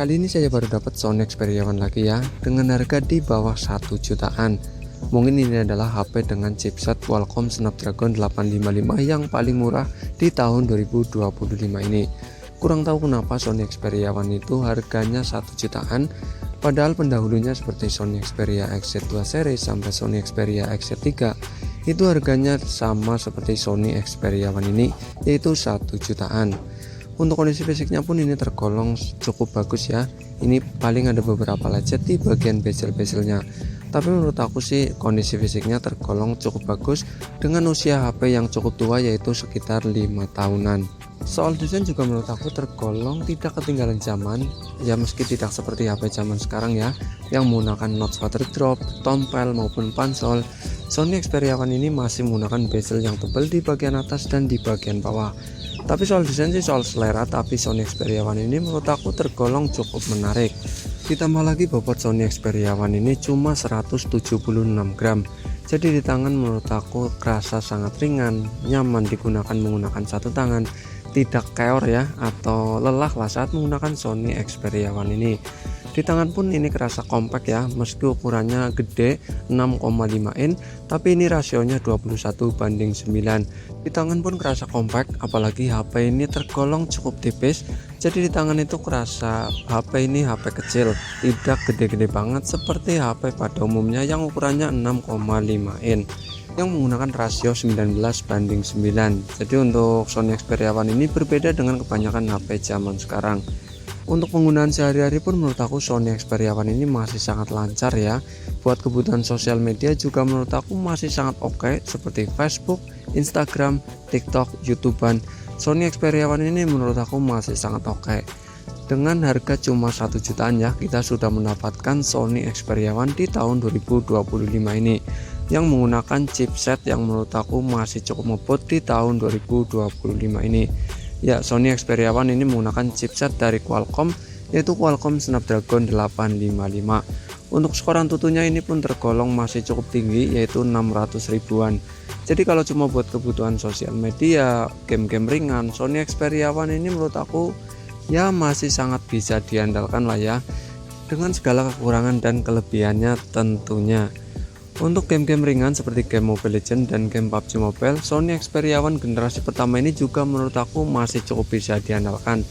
Kali ini saya baru dapat Sony Xperia One lagi ya, dengan harga di bawah 1 jutaan. Mungkin ini adalah HP dengan chipset Qualcomm Snapdragon 855 yang paling murah di tahun 2025 ini. Kurang tahu kenapa Sony Xperia One itu harganya 1 jutaan, padahal pendahulunya seperti Sony Xperia XZ2 series sampai Sony Xperia XZ3 itu harganya sama seperti Sony Xperia One ini, yaitu 1 jutaan. Untuk kondisi fisiknya pun ini tergolong cukup bagus ya. Ini paling ada beberapa lecet di bagian bezel-bezelnya, tapi menurut aku sih kondisi fisiknya tergolong cukup bagus dengan usia HP yang cukup tua, yaitu sekitar 5 tahunan. Soal desain juga menurut aku tergolong tidak ketinggalan zaman ya, meski tidak seperti HP zaman sekarang ya, yang menggunakan notch water drop, tompel maupun pansol. Sony Xperia One ini masih menggunakan bezel yang tebal di bagian atas dan di bagian bawah. Tapi soal desain sih soal selera, tapi Sony Xperia One ini menurut aku tergolong cukup menarik. Ditambah lagi bobot Sony Xperia One ini cuma 176 gram. Jadi di tangan menurut aku kerasa sangat ringan, nyaman digunakan menggunakan satu tangan, tidak keor ya atau lelah lah saat menggunakan Sony Xperia One ini. Di tangan pun ini kerasa kompak ya, meski ukurannya gede 6,5 in, tapi ini rasionya 21:9. Di tangan pun kerasa kompak, apalagi HP ini tergolong cukup tipis. Jadi di tangan itu kerasa HP ini HP kecil, tidak gede-gede banget seperti HP pada umumnya yang ukurannya 6,5 in yang menggunakan rasio 19:9. Jadi untuk Sony Xperia One ini berbeda dengan kebanyakan HP zaman sekarang. Untuk penggunaan sehari-hari pun menurut aku Sony Xperia One ini masih sangat lancar ya. Buat kebutuhan sosial media juga menurut aku masih sangat oke, seperti Facebook, Instagram, TikTok, YouTubean. Sony Xperia One ini menurut aku masih sangat oke. Dengan harga cuma 1 jutaan ya, kita sudah mendapatkan Sony Xperia One di tahun 2025 ini yang menggunakan chipset yang menurut aku masih cukup ngebut di tahun 2025 ini. Ya, Sony Xperia One ini menggunakan chipset dari Qualcomm, yaitu Qualcomm Snapdragon 855. Untuk skor Antutunya ini pun tergolong masih cukup tinggi, yaitu 600 ribuan. Jadi kalau cuma buat kebutuhan sosial media, game-game ringan, Sony Xperia One ini menurut aku ya masih sangat bisa diandalkan lah ya, dengan segala kekurangan dan kelebihannya tentunya. Untuk game-game ringan seperti game Mobile Legends dan game PUBG Mobile, Sony Xperia One generasi pertama ini juga menurut aku masih cukup bisa diandalkan.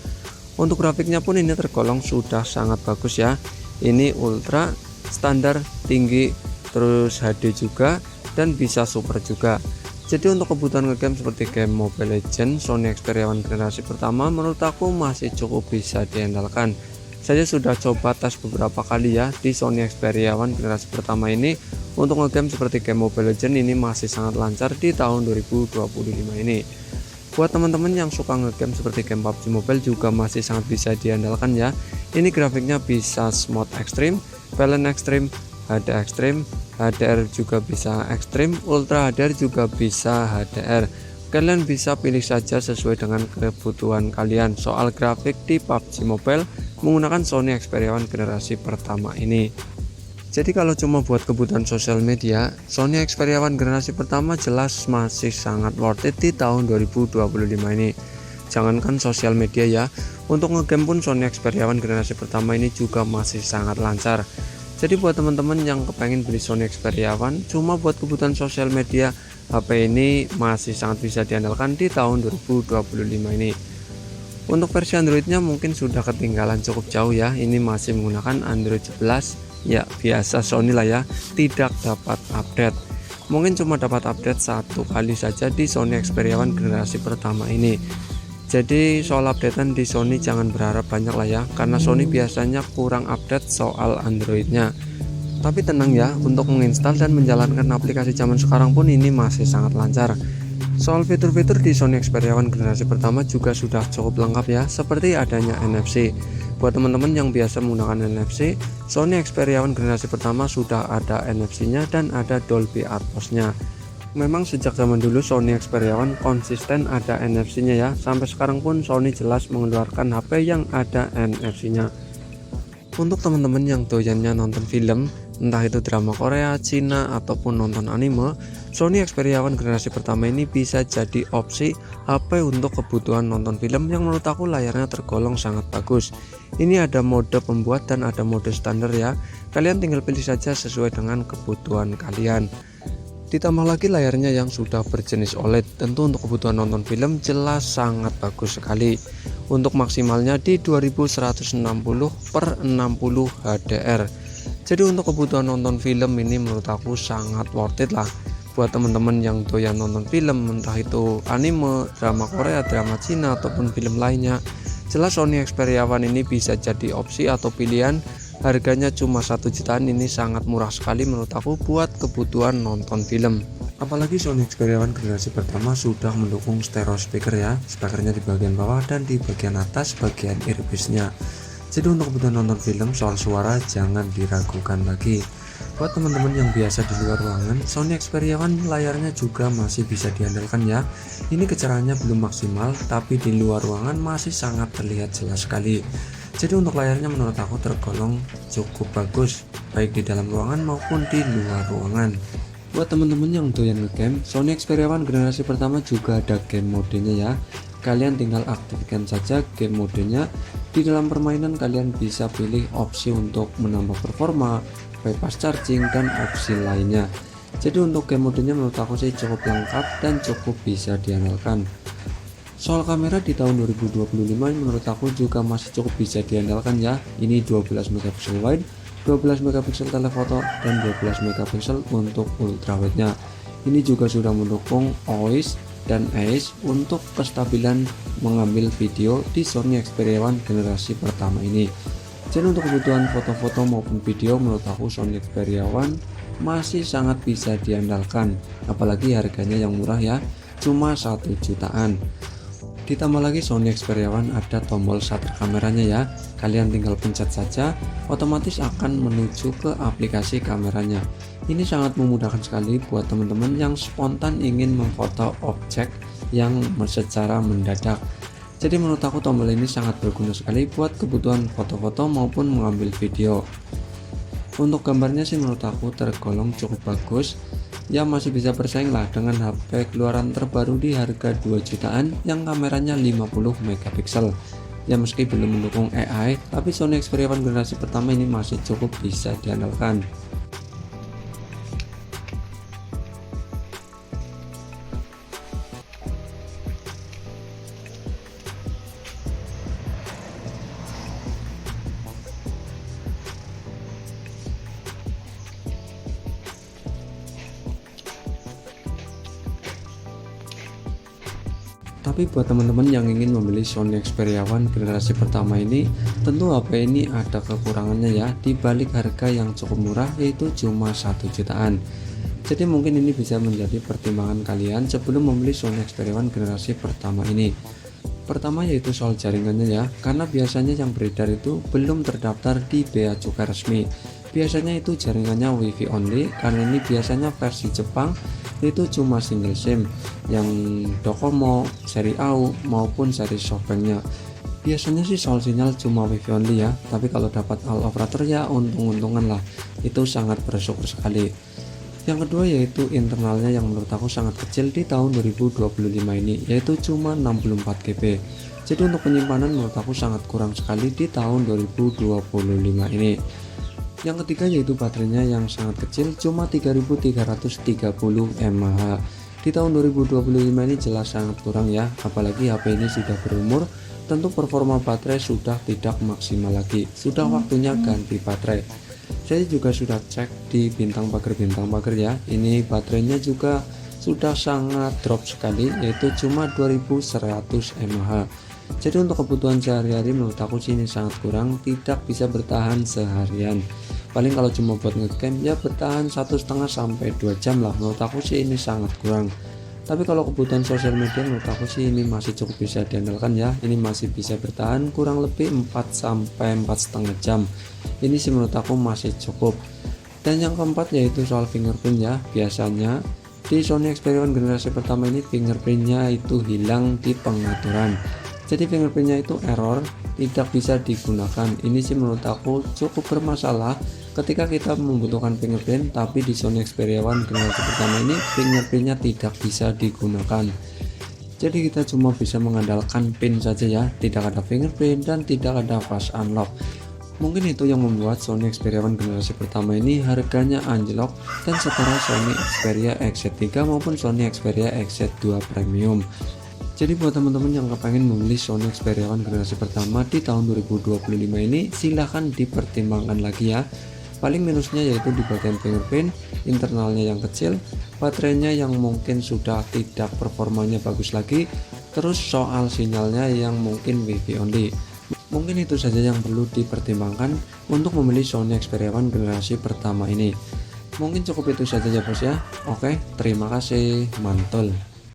Untuk grafiknya pun ini tergolong sudah sangat bagus ya. Ini ultra, standar, tinggi, terus HD juga, dan bisa super juga. Jadi untuk kebutuhan ngegame seperti game Mobile Legends, Sony Xperia One generasi pertama menurut aku masih cukup bisa diandalkan. Saya sudah coba tes beberapa kali ya di Sony Xperia One generasi pertama ini. Untuk ngegame seperti game Mobile Legends ini masih sangat lancar di tahun 2025 ini. Buat teman-teman yang suka ngegame seperti game PUBG Mobile juga masih sangat bisa diandalkan ya. Ini grafiknya bisa smooth extreme, balance extreme, HD extreme, HDR juga bisa extreme, ultra HDR juga bisa HDR. Kalian bisa pilih saja sesuai dengan kebutuhan kalian. Soal grafik di PUBG Mobile menggunakan Sony Xperia One generasi pertama ini. Jadi kalau cuma buat kebutuhan sosial media, Sony Xperia One generasi pertama jelas masih sangat worth it di tahun 2025 ini. Jangankan sosial media ya, untuk ngegame pun Sony Xperia One generasi pertama ini juga masih sangat lancar. Jadi buat teman-teman yang kepengen beli Sony Xperia One cuma buat kebutuhan sosial media, HP ini masih sangat bisa diandalkan di tahun 2025 ini. Untuk versi Androidnya mungkin sudah ketinggalan cukup jauh ya. Ini masih menggunakan Android 11. Ya biasa Sony lah ya, tidak dapat update. Mungkin cuma dapat update satu kali saja di Sony Xperia One generasi pertama ini. Jadi soal updatean di Sony jangan berharap banyak lah ya, karena Sony biasanya kurang update soal Androidnya. Tapi tenang ya, untuk menginstal dan menjalankan aplikasi zaman sekarang pun ini masih sangat lancar. Soal fitur-fitur di Sony Xperia One generasi pertama juga sudah cukup lengkap ya, seperti adanya NFC. Buat teman-teman yang biasa menggunakan NFC, Sony Xperia One generasi pertama sudah ada NFC-nya dan ada Dolby Atmos-nya. Memang sejak zaman dulu Sony Xperia One konsisten ada NFC-nya ya. Sampai sekarang pun Sony jelas mengeluarkan HP yang ada NFC-nya. Untuk teman-teman yang doyannya nonton film, entah itu drama Korea, Cina, ataupun nonton anime, Sony Xperia One generasi pertama ini bisa jadi opsi HP untuk kebutuhan nonton film yang menurut aku layarnya tergolong sangat bagus. Ini ada mode pembuat dan ada mode standar ya. Kalian tinggal pilih saja sesuai dengan kebutuhan kalian. Ditambah lagi layarnya yang sudah berjenis OLED, tentu untuk kebutuhan nonton film jelas sangat bagus sekali. Untuk maksimalnya di 2160 per 60 HDR. Jadi untuk kebutuhan nonton film ini menurut aku sangat worth it lah. Buat teman-teman yang doyan nonton film, entah itu anime, drama Korea, drama Cina, ataupun film lainnya, jelas Sony Xperia One ini bisa jadi opsi atau pilihan. Harganya cuma 1 jutaan, ini sangat murah sekali menurut aku buat kebutuhan nonton film. Apalagi Sony Xperia One generasi pertama sudah mendukung stereo speaker ya, speakernya di bagian bawah dan di bagian atas bagian earpiece-nya. Jadi untuk kebutuhan nonton film soal suara jangan diragukan lagi. Buat teman-teman yang biasa di luar ruangan, Sony Xperia One layarnya juga masih bisa diandalkan ya. Ini kecerahannya belum maksimal, tapi di luar ruangan masih sangat terlihat jelas sekali. Jadi untuk layarnya menurut aku tergolong cukup bagus, baik di dalam ruangan maupun di luar ruangan. Buat teman-teman yang doyan ngegame, Sony Xperia One generasi pertama juga ada game modenya ya. Kalian tinggal aktifkan saja game modenya. Di dalam permainan kalian bisa pilih opsi untuk menambah performa, bypass charging, dan opsi lainnya. Jadi untuk game modenya menurut aku sih cukup lengkap dan cukup bisa diandalkan. Soal kamera di tahun 2025 menurut aku juga masih cukup bisa diandalkan ya. Ini 12 megapiksel wide, 12 megapiksel telefoto, dan 12 megapiksel untuk ultrawide-nya. Ini juga sudah mendukung OIS dan AIS untuk kestabilan mengambil video di Sony Xperia One generasi pertama ini. Jadi untuk kebutuhan foto-foto maupun video menurut aku Sony Xperia One masih sangat bisa diandalkan, apalagi harganya yang murah ya, cuma 1 jutaan. Ditambah lagi Sony Xperia One ada tombol shutter kameranya ya. Kalian tinggal pencet saja, otomatis akan menuju ke aplikasi kameranya. Ini sangat memudahkan sekali buat teman-teman yang spontan ingin memfoto objek yang secara mendadak. Jadi menurut aku tombol ini sangat berguna sekali buat kebutuhan foto-foto maupun mengambil video. Untuk gambarnya sih menurut aku tergolong cukup bagus. Ya masih bisa bersaing lah dengan HP keluaran terbaru di harga 2 jutaan yang kameranya 50 megapiksel. Ya meski belum mendukung AI, tapi Sony Xperia One generasi pertama ini masih cukup bisa diandalkan. Tapi buat teman-teman yang ingin membeli Sony Xperia One generasi pertama ini, tentu HP ini ada kekurangannya ya, di balik harga yang cukup murah yaitu cuma 1 jutaan. Jadi mungkin ini bisa menjadi pertimbangan kalian sebelum membeli Sony Xperia One generasi pertama ini. Pertama yaitu soal jaringannya ya, karena biasanya yang beredar itu belum terdaftar di Bea Cukai resmi. Biasanya itu jaringannya WiFi only, karena ini biasanya versi Jepang itu cuma single SIM yang Docomo, seri AU maupun seri SoftBank-nya. Biasanya sih soal sinyal cuma WiFi only ya, tapi kalau dapat all operator ya untung-untungan lah, itu sangat bersyukur sekali. Yang kedua yaitu internalnya yang menurut aku sangat kecil di tahun 2025 ini, yaitu cuma 64 GB. Jadi untuk penyimpanan menurut aku sangat kurang sekali di tahun 2025 ini. Yang ketiga yaitu baterainya yang sangat kecil, cuma 3330 mAh. Di tahun 2025 ini jelas sangat kurang ya, apalagi HP ini sudah berumur, tentu performa baterai sudah tidak maksimal lagi, sudah waktunya ganti baterai. Saya juga sudah cek di bintang pagar ya, ini baterainya juga sudah sangat drop sekali, yaitu cuma 2100 mAh. Jadi untuk kebutuhan sehari-hari menurut aku sih ini sangat kurang, tidak bisa bertahan seharian. Paling kalau cuma buat ngecamp ya bertahan 1,5 sampai 2 jam lah, menurut aku sih ini sangat kurang. Tapi kalau kebutuhan sosial media menurut aku sih ini masih cukup bisa diandalkan ya. Ini masih bisa bertahan kurang lebih 4 sampai 4,5 jam. Ini sih menurut aku masih cukup. Dan yang keempat yaitu soal fingerprint ya. Biasanya di Sony Xperia One generasi pertama ini fingerprintnya itu hilang di pengaturan. Jadi fingerprintnya itu error tidak bisa digunakan. Ini sih menurut aku cukup bermasalah ketika kita membutuhkan fingerprint, tapi di Sony Xperia One generasi pertama ini fingerprintnya tidak bisa digunakan. Jadi kita cuma bisa mengandalkan pin saja ya, tidak ada fingerprint dan tidak ada flash unlock. Mungkin itu yang membuat Sony Xperia One generasi pertama ini harganya anjlok dan setara Sony Xperia XZ3 maupun Sony Xperia XZ2 Premium. Jadi buat teman-teman yang kepengen membeli Sony Xperia One generasi pertama di tahun 2025 ini, silahkan dipertimbangkan lagi ya. Paling minusnya yaitu di bagian fingerprint, internalnya yang kecil, baterainya yang mungkin sudah tidak performanya bagus lagi, terus soal sinyalnya yang mungkin WiFi only. Mungkin itu saja yang perlu dipertimbangkan untuk membeli Sony Xperia One generasi pertama ini. Mungkin cukup itu saja ya bos ya. Oke, terima kasih, mantul.